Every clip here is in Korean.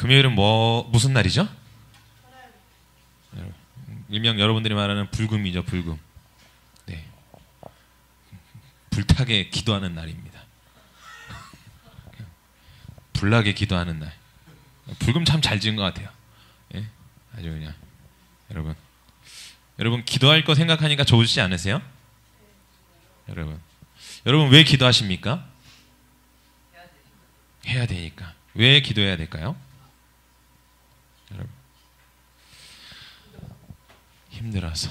금요일은 무슨 날이죠? 일명 여러분들이 말하는 불금이죠, 불금. 네. 불타게 기도하는 날입니다. 불나게 기도하는 날. 불금 참 잘 지은 것 같아요. 예? 아주 그냥 여러분 기도할 거 생각하니까 좋으시지 않으세요? 여러분 왜 기도하십니까? 해야 되니까. 왜 기도해야 될까요? 여러분 힘들어서.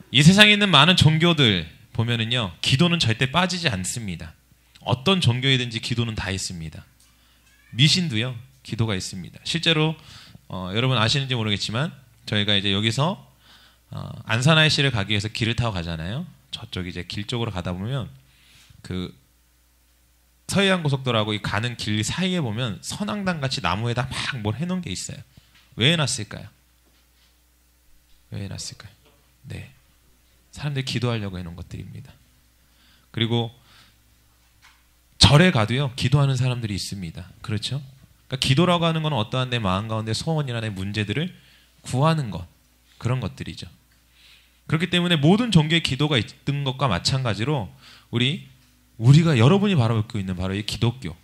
이 세상에 있는 많은 종교들 보면은요, 기도는 절대 빠지지 않습니다. 어떤 종교이든지 기도는 다 있습니다. 미신도요, 기도가 있습니다. 실제로 여러분 아시는지 모르겠지만 저희가 이제 여기서 안산IC를 가기 위해서 길을 타고 가잖아요. 저쪽 이제 길 쪽으로 가다 보면 그 서해안 고속도로하고 이 가는 길 사이에 보면 선앙당 같이 나무에다 막 뭘 해놓은 게 있어요. 왜 해놨을까요? 왜 해놨을까요? 네, 사람들이 기도하려고 해놓은 것들입니다. 그리고 절에 가도요, 기도하는 사람들이 있습니다. 그렇죠? 그러니까 기도라고 하는 건 어떠한 내 마음 가운데 소원이나 내 문제들을 구하는 것, 그런 것들이죠. 그렇기 때문에 모든 종교의 기도가 있던 것과 마찬가지로 우리가 여러분이 바라보고 있는 바로 이 기독교,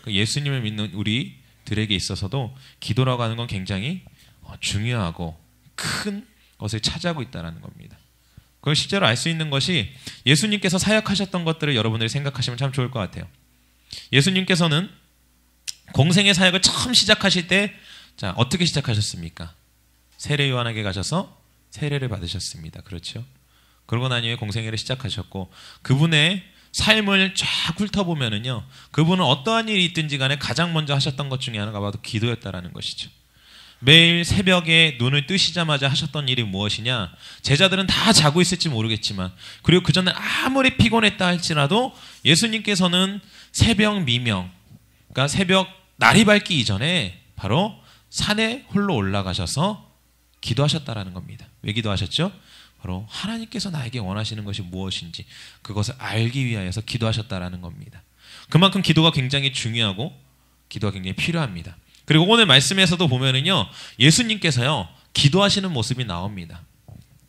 예수님을 믿는 우리들에게 있어서도 기도라고 하는 건 굉장히 중요하고 큰 것을 차지하고 있다는 겁니다. 그걸 실제로 알 수 있는 것이 예수님께서 사역하셨던 것들을 여러분들이 생각하시면 참 좋을 것 같아요. 예수님께서는 공생의 사역을 처음 시작하실 때 어떻게 시작하셨습니까? 세례 요한에게 가셔서 세례를 받으셨습니다. 그렇죠? 그러고 난 이후에 공생애를 시작하셨고, 그분의 삶을 쫙 훑어보면은요, 그분은 어떠한 일이 있든지 간에 가장 먼저 하셨던 것 중에 하나가 바로 기도였다라는 것이죠. 매일 새벽에 눈을 뜨시자마자 하셨던 일이 무엇이냐? 제자들은 다 자고 있을지 모르겠지만, 그리고 그 전에 아무리 피곤했다 할지라도 예수님께서는 새벽 미명, 그러니까 새벽 날이 밝기 이전에 바로 산에 홀로 올라가셔서 기도하셨다라는 겁니다. 왜 기도하셨죠? 바로 하나님께서 나에게 원하시는 것이 무엇인지 그것을 알기 위하여서 기도하셨다라는 겁니다. 그만큼 기도가 굉장히 중요하고 기도가 굉장히 필요합니다. 그리고 오늘 말씀에서도 보면은요, 예수님께서요, 기도하시는 모습이 나옵니다.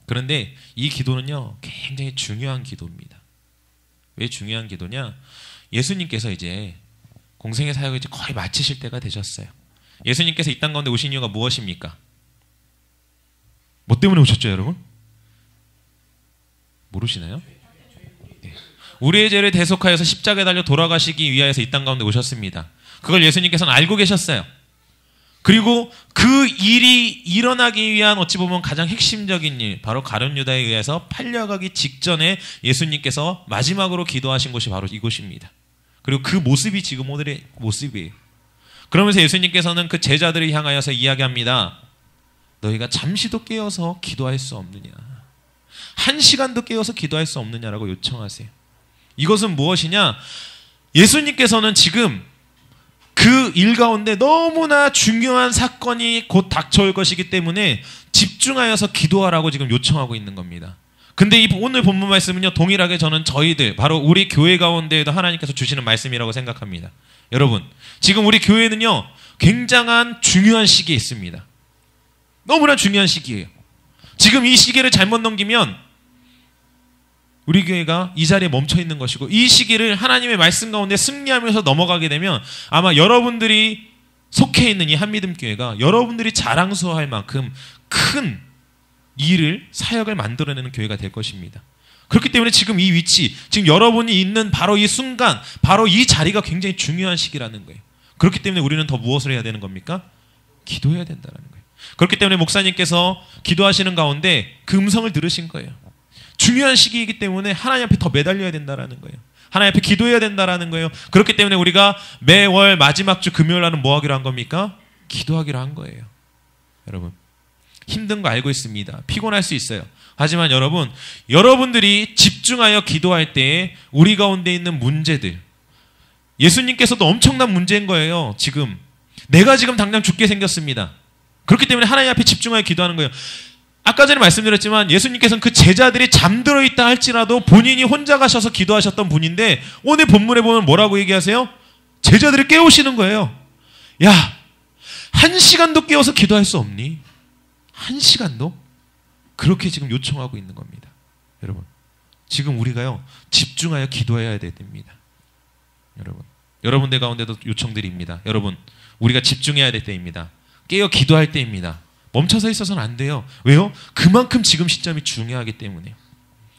그런데 이 기도는요, 굉장히 중요한 기도입니다. 왜 중요한 기도냐? 예수님께서 이제 공생의 사역을 이제 거의 마치실 때가 되셨어요. 예수님께서 이 땅 가운데 오신 이유가 무엇입니까? 뭐 때문에 오셨죠, 여러분? 모르시나요? 네. 우리의 죄를 대속하여서 십자가에 달려 돌아가시기 위하여서 이 땅 가운데 오셨습니다. 그걸 예수님께서는 알고 계셨어요. 그리고 그 일이 일어나기 위한 어찌 보면 가장 핵심적인 일, 바로 가룟 유다에 의해서 팔려가기 직전에 예수님께서 마지막으로 기도하신 곳이 바로 이곳입니다. 그리고 그 모습이 지금 오늘의 모습이에요. 그러면서 예수님께서는 그 제자들을 향하여서 이야기합니다. 너희가 잠시도 깨어서 기도할 수 없느냐? 한 시간도 깨어서 기도할 수 없느냐라고 요청하세요. 이것은 무엇이냐? 예수님께서는 지금 그 일 가운데 너무나 중요한 사건이 곧 닥쳐올 것이기 때문에 집중하여서 기도하라고 지금 요청하고 있는 겁니다. 근데 이 오늘 본문 말씀은요, 동일하게 저는 저희들, 바로 우리 교회 가운데에도 하나님께서 주시는 말씀이라고 생각합니다. 여러분, 지금 우리 교회는요, 굉장한 중요한 시기에 있습니다. 너무나 중요한 시기예요. 지금 이 시기를 잘못 넘기면 우리 교회가 이 자리에 멈춰 있는 것이고, 이 시기를 하나님의 말씀 가운데 승리하면서 넘어가게 되면 아마 여러분들이 속해 있는 이 한믿음 교회가 여러분들이 자랑스러워할 만큼 큰 일을, 사역을 만들어내는 교회가 될 것입니다. 그렇기 때문에 지금 이 위치, 지금 여러분이 있는 바로 이 순간, 바로 이 자리가 굉장히 중요한 시기라는 거예요. 그렇기 때문에 우리는 더 무엇을 해야 되는 겁니까? 기도해야 된다는 거예요. 그렇기 때문에 목사님께서 기도하시는 가운데 그 음성을 들으신 거예요. 중요한 시기이기 때문에 하나님 앞에 더 매달려야 된다는 거예요. 하나님 앞에 기도해야 된다는 거예요. 그렇기 때문에 우리가 매월 마지막 주 금요일 날은 뭐 하기로 한 겁니까? 기도하기로 한 거예요. 여러분, 힘든 거 알고 있습니다. 피곤할 수 있어요. 하지만 여러분들이 집중하여 기도할 때에 우리 가운데 있는 문제들, 예수님께서도 엄청난 문제인 거예요. 지금 내가 지금 당장 죽게 생겼습니다. 그렇기 때문에 하나님 앞에 집중하여 기도하는 거예요. 아까 전에 말씀드렸지만 예수님께서는 그 제자들이 잠들어 있다 할지라도 본인이 혼자 가셔서 기도하셨던 분인데, 오늘 본문에 보면 뭐라고 얘기하세요? 제자들을 깨우시는 거예요. 야, 1시간도 깨워서 기도할 수 없니? 1시간도? 그렇게 지금 요청하고 있는 겁니다. 여러분, 지금 우리가요, 집중하여 기도해야 됩니다. 여러분들 가운데도 요청드립니다. 여러분, 우리가 집중해야 될 때입니다. 깨어 기도할 때입니다. 멈춰서 있어서는 안 돼요. 왜요? 그만큼 지금 시점이 중요하기 때문에요.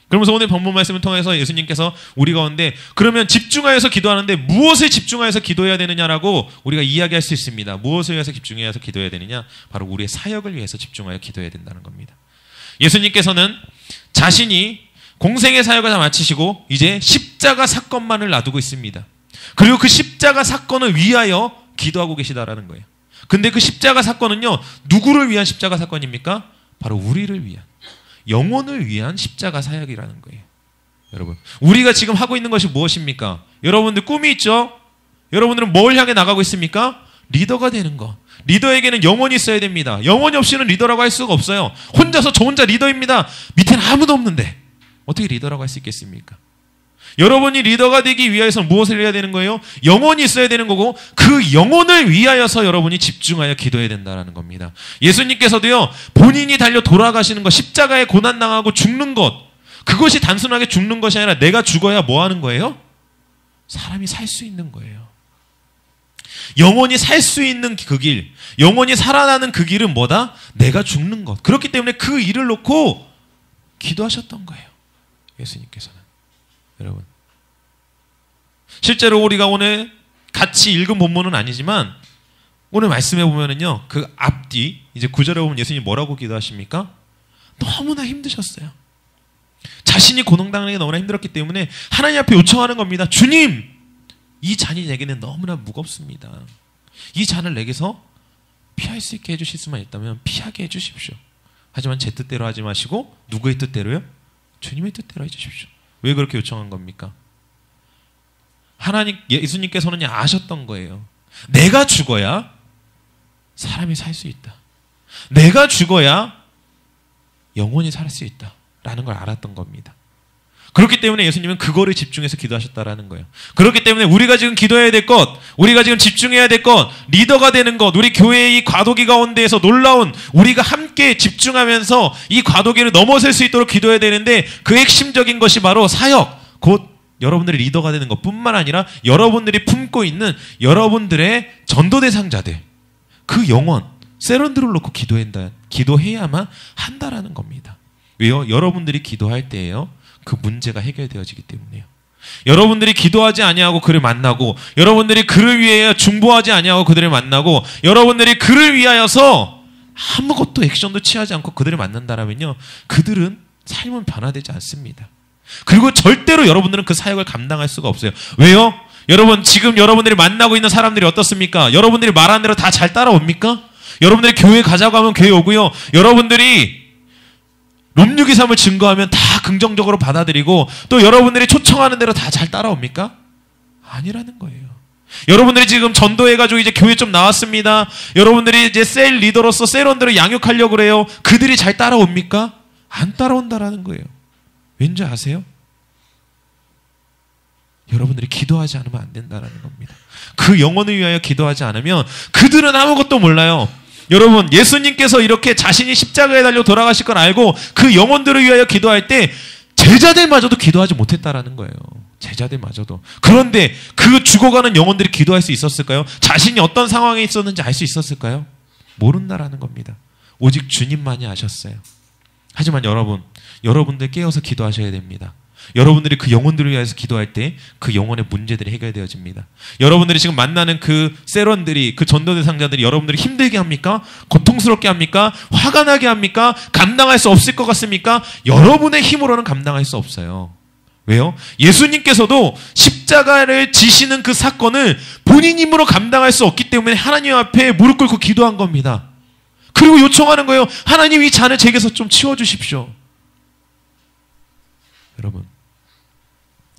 그러면서 오늘 본문 말씀을 통해서 예수님께서 우리 가운데 그러면 집중하여서 기도하는데 무엇을 집중하여서 기도해야 되느냐라고 우리가 이야기할 수 있습니다. 무엇을 위해서 집중해서 기도해야 되느냐? 바로 우리의 사역을 위해서 집중하여 기도해야 된다는 겁니다. 예수님께서는 자신이 공생의 사역을 다 마치시고 이제 십자가 사건만을 놔두고 있습니다. 그리고 그 십자가 사건을 위하여 기도하고 계시다라는 거예요. 근데 그 십자가 사건은요, 누구를 위한 십자가 사건입니까? 바로 우리를 위한, 영혼을 위한 십자가 사역이라는 거예요. 여러분, 우리가 지금 하고 있는 것이 무엇입니까? 여러분들 꿈이 있죠? 여러분들은 뭘 향해 나가고 있습니까? 리더가 되는 것. 리더에게는 영혼이 있어야 됩니다. 영혼이 없이는 리더라고 할 수가 없어요. 혼자서 저 혼자 리더입니다. 밑에는 아무도 없는데 어떻게 리더라고 할 수 있겠습니까? 여러분이 리더가 되기 위해서는 무엇을 해야 되는 거예요? 영혼이 있어야 되는 거고, 그 영혼을 위하여서 여러분이 집중하여 기도해야 된다는 겁니다. 예수님께서도요, 본인이 달려 돌아가시는 것, 십자가에 고난당하고 죽는 것, 그것이 단순하게 죽는 것이 아니라 내가 죽어야 뭐 하는 거예요? 사람이 살 수 있는 거예요. 영혼이 살 수 있는 그 길, 영혼이 살아나는 그 길은 뭐다? 내가 죽는 것. 그렇기 때문에 그 일을 놓고 기도하셨던 거예요. 예수님께서는. 여러분, 실제로 우리가 오늘 같이 읽은 본문은 아니지만 오늘 말씀해 보면은요, 그 앞뒤 이제 9절에 보면 예수님이 뭐라고 기도하십니까? 너무나 힘드셨어요. 자신이 고난당하는 게 너무나 힘들었기 때문에 하나님 앞에 요청하는 겁니다. 주님, 이 잔이 내게는 너무나 무겁습니다. 이 잔을 내게서 피할 수 있게 해주실 수만 있다면 피하게 해주십시오. 하지만 제 뜻대로 하지 마시고 누구의 뜻대로요? 주님의 뜻대로 해주십시오. 왜 그렇게 요청한 겁니까? 하나님, 예수님께서는 아셨던 거예요. 내가 죽어야 사람이 살 수 있다. 내가 죽어야 영혼이 살 수 있다. 라는 걸 알았던 겁니다. 그렇기 때문에 예수님은 그거를 집중해서 기도하셨다라는 거예요. 그렇기 때문에 우리가 지금 기도해야 될 것, 우리가 지금 집중해야 될 것, 리더가 되는 것, 우리 교회의 이 과도기 가운데에서 놀라운 우리가 함께 집중하면서 이 과도기를 넘어설 수 있도록 기도해야 되는데, 그 핵심적인 것이 바로 사역, 곧 여러분들이 리더가 되는 것뿐만 아니라 여러분들이 품고 있는 여러분들의 전도 대상자들, 그 영혼, 세런들을 놓고 기도해야만 한다라는 겁니다. 왜요? 여러분들이 기도할 때에요, 그 문제가 해결되어지기 때문에요. 여러분들이 기도하지 아니하고 그를 만나고, 여러분들이 그를 위하여 중보하지 아니하고 그들을 만나고, 여러분들이 그를 위하여서 아무것도 액션도 취하지 않고 그들을 만난다라면요, 그들은 삶은 변화되지 않습니다. 그리고 절대로 여러분들은 그 사역을 감당할 수가 없어요. 왜요? 여러분, 지금 여러분들이 만나고 있는 사람들이 어떻습니까? 여러분들이 말하는 대로 다 잘 따라옵니까? 여러분들이 교회 가자고 하면 교회 오고요, 여러분들이 롬6 2,3을 증거하면 다 긍정적으로 받아들이고, 또 여러분들이 초청하는 대로 다 잘 따라옵니까? 아니라는 거예요. 여러분들이 지금 전도해가지고 이제 교회 좀 나왔습니다. 여러분들이 이제 셀 리더로서 셀원들을 양육하려고 그래요. 그들이 잘 따라옵니까? 안 따라온다라는 거예요. 왠지 아세요? 여러분들이 기도하지 않으면 안 된다는 겁니다. 그 영혼을 위하여 기도하지 않으면 그들은 아무것도 몰라요. 여러분, 예수님께서 이렇게 자신이 십자가에 달려 돌아가실 걸 알고 그 영혼들을 위하여 기도할 때 제자들마저도 기도하지 못했다라는 거예요. 제자들마저도. 그런데 그 죽어가는 영혼들이 기도할 수 있었을까요? 자신이 어떤 상황에 있었는지 알 수 있었을까요? 모른다라는 겁니다. 오직 주님만이 아셨어요. 하지만 여러분들 깨어서 기도하셔야 됩니다. 여러분들이 그 영혼들을 위해서 기도할 때 그 영혼의 문제들이 해결되어집니다. 여러분들이 지금 만나는 그 세런들이, 그 전도 대상자들이 여러분들이 힘들게 합니까? 고통스럽게 합니까? 화가 나게 합니까? 감당할 수 없을 것 같습니까? 여러분의 힘으로는 감당할 수 없어요. 왜요? 예수님께서도 십자가를 지시는 그 사건을 본인 힘으로 감당할 수 없기 때문에 하나님 앞에 무릎 꿇고 기도한 겁니다. 그리고 요청하는 거예요. 하나님, 이 잔을 제게서 좀 치워주십시오.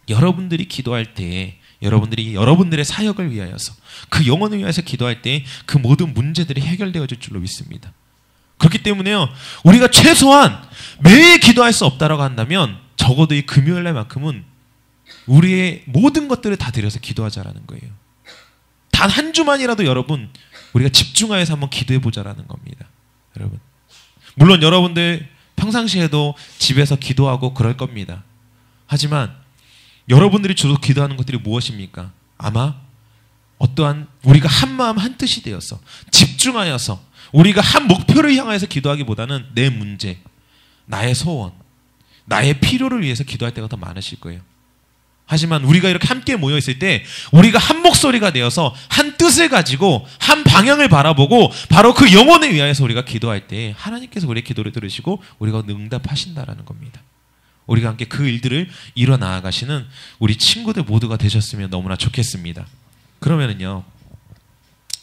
여러분들이 기도할 때, 여러분들의 사역을 위하여서, 그 영혼을 위해서 기도할 때 그 모든 문제들이 해결되어질 줄로 믿습니다. 그렇기 때문에요, 우리가 최소한 매일 기도할 수 없다라고 한다면 적어도 이 금요일 날만큼은 우리의 모든 것들을 다 드려서 기도하자라는 거예요. 단 한 주만이라도 여러분 우리가 집중하여서 한번 기도해 보자라는 겁니다. 여러분, 물론 여러분들 평상시에도 집에서 기도하고 그럴 겁니다. 하지만 여러분들이 주로 기도하는 것들이 무엇입니까? 아마 어떠한 우리가 한 마음 한 뜻이 되어서 집중하여서 우리가 한 목표를 향하여서 기도하기보다는 내 문제, 나의 소원, 나의 필요를 위해서 기도할 때가 더 많으실 거예요. 하지만 우리가 이렇게 함께 모여 있을 때 우리가 한 목소리가 되어서 한 뜻을 가지고 한 방향을 바라보고 바로 그 영혼을 위하여서 우리가 기도할 때 하나님께서 우리의 기도를 들으시고 우리가 응답하신다라는 겁니다. 우리가 함께 그 일들을 이뤄 나아가시는 우리 친구들 모두가 되셨으면 너무나 좋겠습니다. 그러면은요,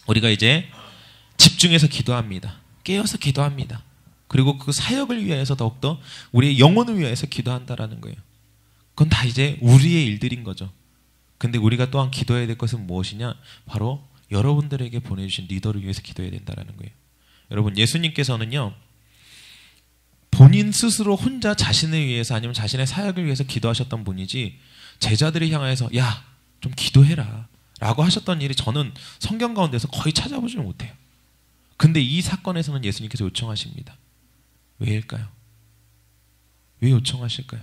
우리가 이제 집중해서 기도합니다. 깨어서 기도합니다. 그리고 그 사역을 위하여서 더욱더 우리의 영혼을 위하여서 기도한다라는 거예요. 그건 다 이제 우리의 일들인 거죠. 근데 우리가 또한 기도해야 될 것은 무엇이냐? 바로 여러분들에게 보내주신 리더를 위해서 기도해야 된다는 거예요. 여러분, 예수님께서는요, 본인 스스로 혼자 자신을 위해서 아니면 자신의 사역을 위해서 기도하셨던 분이지 제자들을 향해서 야, 좀 기도해라 라고 하셨던 일이 저는 성경 가운데서 거의 찾아보지 못해요. 근데 이 사건에서는 예수님께서 요청하십니다. 왜일까요? 왜 요청하실까요?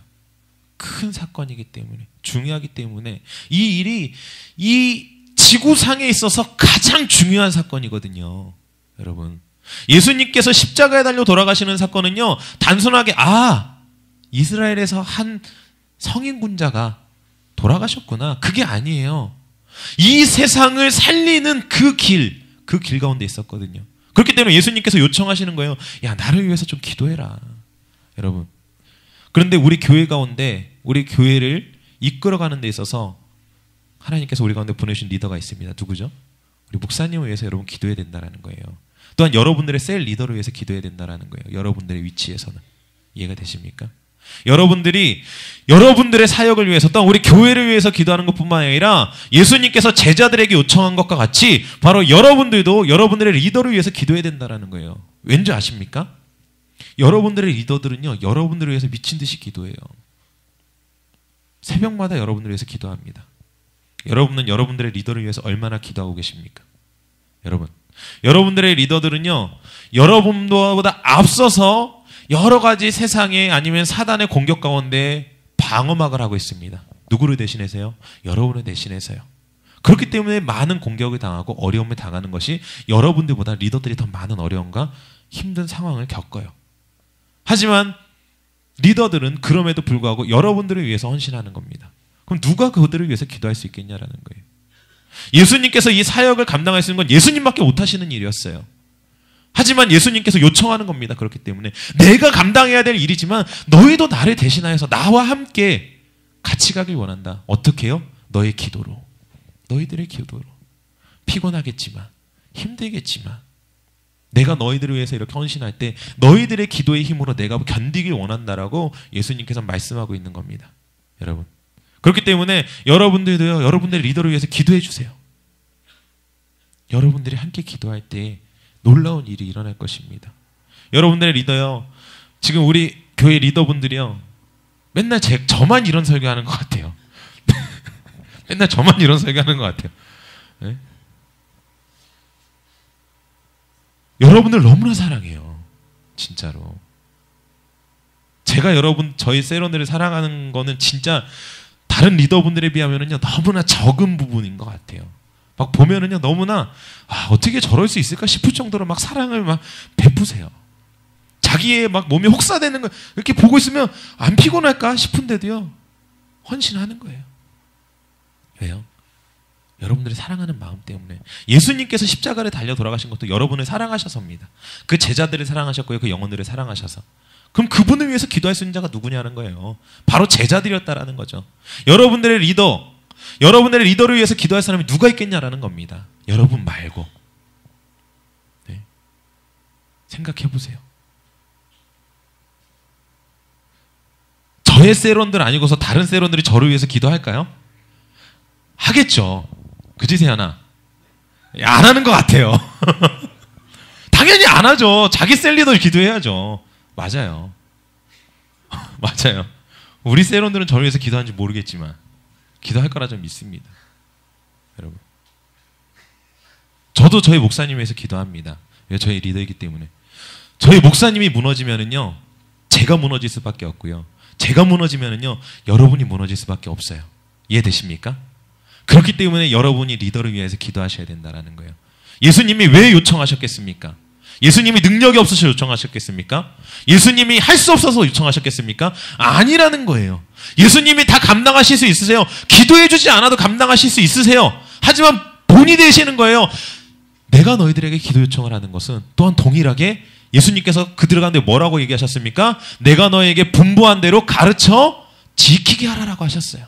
큰 사건이기 때문에, 중요하기 때문에, 이 일이 이 지구상에 있어서 가장 중요한 사건이거든요. 여러분, 예수님께서 십자가에 달려 돌아가시는 사건은요, 단순하게 이스라엘에서 한 성인 군자가 돌아가셨구나, 그게 아니에요. 이 세상을 살리는 그 길 가운데 있었거든요. 그렇기 때문에 예수님께서 요청하시는 거예요. 야, 나를 위해서 좀 기도해라. 여러분, 그런데 우리 교회 가운데 우리 교회를 이끌어가는 데 있어서 하나님께서 우리 가운데 보내주신 리더가 있습니다. 누구죠? 우리 목사님을 위해서 여러분 기도해야 된다는 거예요. 또한 여러분들의 셀 리더를 위해서 기도해야 된다는 거예요. 여러분들의 위치에서는. 이해가 되십니까? 여러분들이 여러분들의 사역을 위해서 또한 우리 교회를 위해서 기도하는 것뿐만 아니라 예수님께서 제자들에게 요청한 것과 같이 바로 여러분들도 여러분들의 리더를 위해서 기도해야 된다는 거예요. 왠지 아십니까? 여러분들의 리더들은요, 여러분들을 위해서 미친 듯이 기도해요. 새벽마다 여러분들을 위해서 기도합니다. 여러분은 여러분들의 리더를 위해서 얼마나 기도하고 계십니까? 여러분들의 리더들은요, 여러분보다 앞서서 여러 가지 세상에 아니면 사단의 공격 가운데 방어막을 하고 있습니다. 누구를 대신해서요? 여러분을 대신해서요. 그렇기 때문에 많은 공격을 당하고 어려움을 당하는 것이 여러분들보다 리더들이 더 많은 어려움과 힘든 상황을 겪어요. 하지만 리더들은 그럼에도 불구하고 여러분들을 위해서 헌신하는 겁니다. 그럼 누가 그들을 위해서 기도할 수 있겠냐라는 거예요. 예수님께서 이 사역을 감당할 수 있는 건 예수님밖에 못하시는 일이었어요. 하지만 예수님께서 요청하는 겁니다. 그렇기 때문에 내가 감당해야 될 일이지만 너희도 나를 대신하여서 나와 함께 같이 가길 원한다. 어떻게 해요? 너의 기도로. 너희들의 기도로. 피곤하겠지만, 힘들겠지만 내가 너희들을 위해서 이렇게 헌신할 때 너희들의 기도의 힘으로 내가 견디길 원한다라고 예수님께서 말씀하고 있는 겁니다. 여러분, 그렇기 때문에 여러분들도요, 여러분들의 리더를 위해서 기도해 주세요. 여러분들이 함께 기도할 때 놀라운 일이 일어날 것입니다. 여러분들의 리더요, 지금 우리 교회 리더분들이요, 맨날 저만 이런 설교하는 것 같아요. 맨날 저만 이런 설교하는 것 같아요. 네? 여러분들 너무나 사랑해요. 진짜로. 제가 저희 세런들을 사랑하는 거는 진짜 다른 리더분들에 비하면은요, 너무나 적은 부분인 것 같아요. 막 보면은요, 너무나 어떻게 저럴 수 있을까 싶을 정도로 막 사랑을 막 베푸세요. 자기의 막 몸이 혹사되는 걸 이렇게 보고 있으면 안 피곤할까 싶은데도요, 헌신하는 거예요. 왜요? 여러분들이 사랑하는 마음 때문에. 예수님께서 십자가를 달려 돌아가신 것도 여러분을 사랑하셔서입니다. 그 제자들을 사랑하셨고요, 그 영혼들을 사랑하셔서. 그럼 그분을 위해서 기도할 수 있는 자가 누구냐는 거예요. 바로 제자들이었다라는 거죠. 여러분들의 리더를 위해서 기도할 사람이 누가 있겠냐라는 겁니다. 여러분 말고. 네. 생각해 보세요. 저의 세론들 아니고서 다른 세론들이 저를 위해서 기도할까요? 하겠죠. 그치, 세연아? 안 하는 것 같아요. 당연히 안 하죠. 자기 셀리더 기도해야죠. 맞아요. 맞아요. 우리 세론들은 저를 위해서 기도하는지 모르겠지만 기도할 거라 좀 믿습니다. 여러분. 저도 저희 목사님 위해서 기도합니다. 왜? 저희 리더이기 때문에. 저희 목사님이 무너지면은요, 제가 무너질 수밖에 없고요. 제가 무너지면은요, 여러분이 무너질 수밖에 없어요. 이해되십니까? 그렇기 때문에 여러분이 리더를 위해서 기도하셔야 된다는 거예요. 예수님이 왜 요청하셨겠습니까? 예수님이 능력이 없어서 요청하셨겠습니까? 예수님이 할 수 없어서 요청하셨겠습니까? 아니라는 거예요. 예수님이 다 감당하실 수 있으세요. 기도해 주지 않아도 감당하실 수 있으세요. 하지만 본이 되시는 거예요. 내가 너희들에게 기도 요청을 하는 것은 또한 동일하게 예수님께서 그들 가운데 뭐라고 얘기하셨습니까? 내가 너에게 분부한 대로 가르쳐 지키게 하라라고 하셨어요.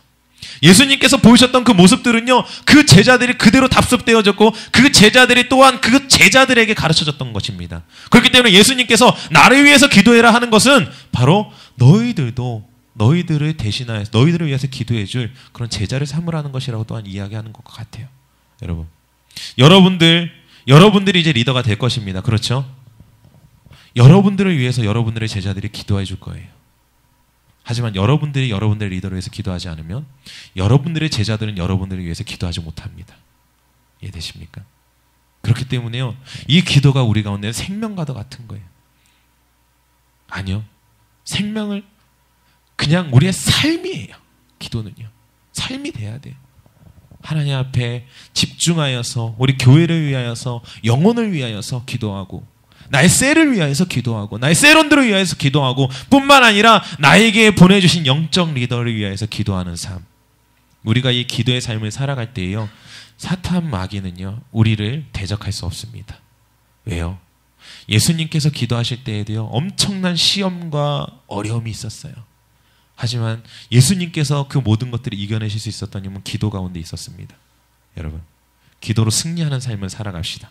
예수님께서 보이셨던 그 모습들은요, 그 제자들이 그대로 답습되어졌고 그 제자들이 또한 그 제자들에게 가르쳐졌던 것입니다. 그렇기 때문에 예수님께서 나를 위해서 기도해라 하는 것은 바로 너희들도 너희들을 대신하여서 너희들을 위해서 기도해 줄 그런 제자를 삼으라는 것이라고 또한 이야기하는 것 같아요. 여러분들이 이제 리더가 될 것입니다. 그렇죠? 여러분들을 위해서 여러분들의 제자들이 기도해 줄 거예요. 하지만 여러분들이 여러분들의 리더를 위해서 기도하지 않으면 여러분들의 제자들은 여러분들을 위해서 기도하지 못합니다. 이해되십니까? 그렇기 때문에요, 이 기도가 우리 가운데 생명과도 같은 거예요. 아니요, 생명을 그냥 우리의 삶이에요. 기도는요, 삶이 돼야 돼요. 하나님 앞에 집중하여서 우리 교회를 위하여서 영혼을 위하여서 기도하고, 나의 셀을 위하여서 기도하고, 나의 셀원들을 위하여서 기도하고, 뿐만 아니라 나에게 보내주신 영적 리더를 위하여서 기도하는 삶. 우리가 이 기도의 삶을 살아갈 때에요, 사탄 마귀는요, 우리를 대적할 수 없습니다. 왜요? 예수님께서 기도하실 때에도요, 엄청난 시험과 어려움이 있었어요. 하지만 예수님께서 그 모든 것들을 이겨내실 수 있었던 힘은 기도 가운데 있었습니다. 여러분, 기도로 승리하는 삶을 살아갑시다.